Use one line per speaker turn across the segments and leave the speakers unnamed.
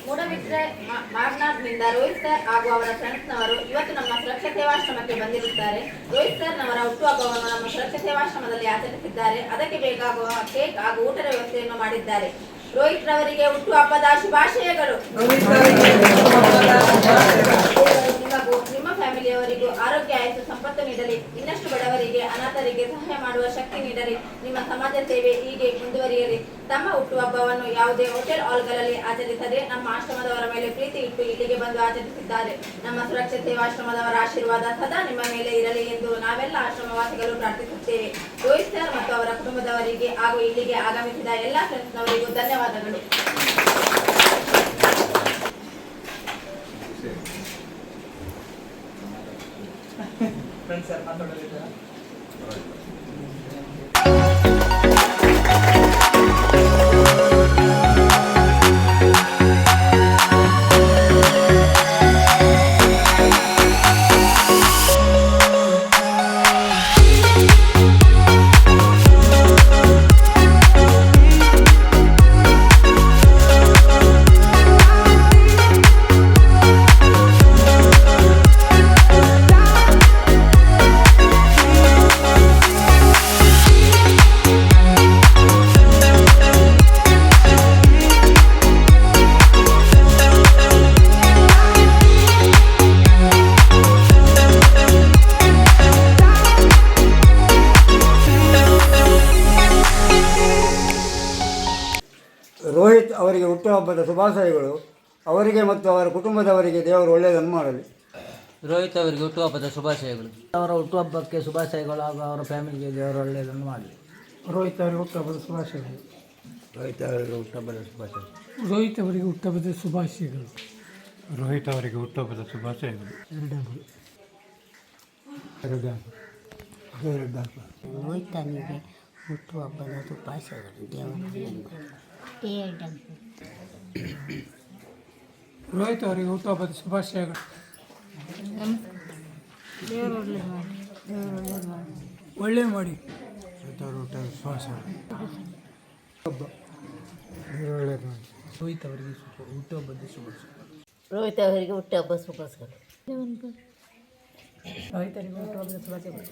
Moodbidri ಮಾರ್ನಾಡ್ನಿಂದ Rohit sir ಹಾಗೂ ಅವರ ಫ್ರೆಂಡ್ಸ್ನವರು ಇವತ್ತು ನಮ್ಮ ಸುರಕ್ಷಾ ಸೇವಾಶ್ರಮಕ್ಕೆ ಬಂದಿರುತ್ತಾರೆ. ರೋಹಿತ್ ಸರ್ ನವರ ಹುಟ್ಟುಹಬ್ಬವನ್ನು ನಮ್ಮ ಸುರಕ್ಷಾ ಸೇವಾಶ್ರಮದಲ್ಲಿ ಆಚರಿಸಿದ್ದಾರೆ. ಅದಕ್ಕೆ ಬೇಕಾಗುವ ಕೇಕ್ ಹಾಗೂ ಊಟದ ವ್ಯವಸ್ಥೆಯನ್ನು ಮಾಡಿದ್ದಾರೆ. ರೋಹಿತ್ ರವರಿಗೆ ಹುಟ್ಟುಹಬ್ಬದ ಶುಭಾಶಯಗಳು. ನಿಮ್ಮ ಫ್ಯಾಮಿಲಿಯವರಿಗೂ ಆರೋಗ್ಯ ಆಯಸ್ಸು ಸಂಪತ್ತು ನೀಡಲಿ. ಇನ್ನಷ್ಟು ಬಡವರಿಗೆ ಅನಾಥರಿಗೆ ಸಹಾಯ ಮಾಡುವ ಶಕ್ತಿ ನೀಡಲಿ. ನಿಮ್ಮ ಸಮಾಜ ಸೇವೆ ಹೀಗೆ ಮುಂದುವರಿಯಲಿ. ತಮ್ಮ ಹುಟ್ಟುಹಬ್ಬವನ್ನು ಯಾವುದೇ ಹೋಟೆಲ್ ಹಾಲ್ಗಳಲ್ಲಿ ಆಚರಿಸದೆ ನಮ್ಮ ಆಶ್ರಮದವರ ಮೇಲೆ ಪ್ರೀತಿ ಇಟ್ಟು ಇಲ್ಲಿಗೆ ಬಂದು ಆಚರಿಸಿದ್ದಾರೆ. ನಮ್ಮ ಸುರಕ್ಷಾ ಸೇವಾಶ್ರಮದವರ ಆಶೀರ್ವಾದ ಸದಾ ನಿಮ್ಮ ಮೇಲೆ ಇರಲಿ ಎಂದು ನಾವೆಲ್ಲ ಆಶ್ರಮವಾಸಿಗಳು ಪ್ರಾರ್ಥಿಸುತ್ತೇವೆ. ರೋಹಿತ್ ಸರ್ ಮತ್ತು ಅವರ ಕುಟುಂಬದವರಿಗೆ ಹಾಗೂ ಇಲ್ಲಿಗೆ ಆಗಮಿಸಿದ ಎಲ್ಲ ಫ್ರೆಂಡ್ಸ್ನವರಿಗೂ ಧನ್ಯವಾದಗಳು.
ಫ್ರೆಂಡ್ಸ್ ಸರ್ ಮಾತಾಡೋದಿಲ್ಲ.
ರೋಹಿತ್ ಅವರಿಗೆ ಹುಟ್ಟುಹಬ್ಬದ ಶುಭಾಶಯಗಳು. ಅವರಿಗೆ ಮತ್ತು ಅವರ ಕುಟುಂಬದವರಿಗೆ ದೇವರು ಒಳ್ಳೆಯದನ್ನು ಮಾಡಲಿ.
ರೋಹಿತ್ ಅವರಿಗೆ ಹುಟ್ಟುಹಬ್ಬದ ಶುಭಾಶಯಗಳು. ಅವರ ಹುಟ್ಟುಹಬ್ಬಕ್ಕೆ ಶುಭಾಶಯಗಳು ಹಾಗೂ ಅವರ ಫ್ಯಾಮಿಲಿಗೆ ದೇವರು ಒಳ್ಳೆಯದನ್ನು ಮಾಡಲಿ.
ರೋಹಿತ್ ಅವರಿಗೆ ಹುಟ್ಟುಹಬ್ಬದ ಶುಭಾಶಯಗಳು.
ರೋಹಿತ್ ಅವರಿಗೆ ಹುಟ್ಟುಹಬ್ಬದ ಶುಭಾಶಯಗಳು.
ರೋಹಿತ್ ಅವರಿಗೆ ಹುಟ್ಟುಹಬ್ಬದ ಶುಭಾಶಯಗಳು.
ರೋಹಿತ್ ಅವರಿಗೆ ಹುಟ್ಟುಹಬ್ಬದ ಶುಭಾಶಯಗಳು.
ರೋಹಿತನಿಗೆ ಹುಟ್ಟುಹಬ್ಬದ ಶುಭಾಶಯಗಳು.
ರೋಹಿತ್ ಅವರಿಗೆ ಹುಟ್ಟುಹಬ್ಬದ ಶುಭಾಶಯಗಳು. ಒಳ್ಳೆ ಮಾಡಿ ರೋಹಿತ್ ಅವರಿಗೆ ಹುಟ್ಟುಹಬ್ಬದ ಶುಭಾಶಯಗಳು.
ರೋಹಿತ್ ಅವರಿಗೆ ಹುಟ್ಟುಹಬ್ಬದ ಶುಭಾಶಯಗಳು.
ರೋಹಿತರಿಗೆ ಹುಟ್ಟುಹಬ್ಬದ ಶುಭಾಶಯಗಳು.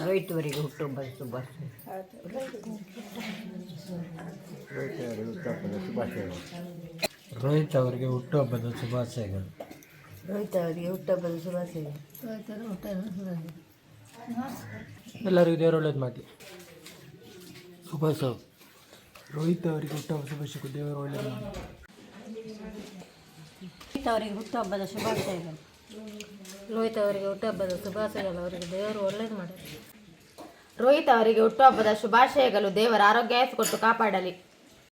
ರೋಹಿತ್ ಅವರಿಗೆ ಹುಟ್ಟುಹಬ್ಬದ ಶುಭಾಶಯ.
ರೋಹಿತ್ ಅವರಿಗೆ ಹುಟ್ಟುಹಬ್ಬದ ಶುಭಾಶಯಗಳು.
ರೋಹಿತ್ ಅವರಿಗೆ ಹುಟ್ಟುಹಬ್ಬದ ಶುಭಾಶಯಗಳು.
ಎಲ್ಲರಿಗೂ ದೇವರು ಒಳ್ಳೇದು ಮಾಡಿ ಶುಭಾಶಯ. ರೋಹಿತ್ ಅವರಿಗೆ ಹುಟ್ಟುಹಬ್ಬದ ಶುಭಾಶಯಗಳು. ದೇವರು ಒಳ್ಳೇದು ಮಾಡಿ.
ರೋಹಿತ್ ಅವರಿಗೆ ಹುಟ್ಟುಹಬ್ಬದ ಶುಭಾಶಯಗಳು. ರೋಹಿತ್ ಅವರಿಗೆ ಹುಟ್ಟುಹಬ್ಬದ ಶುಭಾಶಯಗಳು. ಅವರಿಗೆ ದೇವರು ಒಳ್ಳೇದು ಮಾಡಲಿ.
ರೋಹಿತ್ ಅವರಿಗೆ ಹುಟ್ಟುಹಬ್ಬದ ಶುಭಾಶಯಗಳು. ದೇವರ ಆರೋಗ್ಯ ಕೊಟ್ಟು ಕಾಪಾಡಲಿ.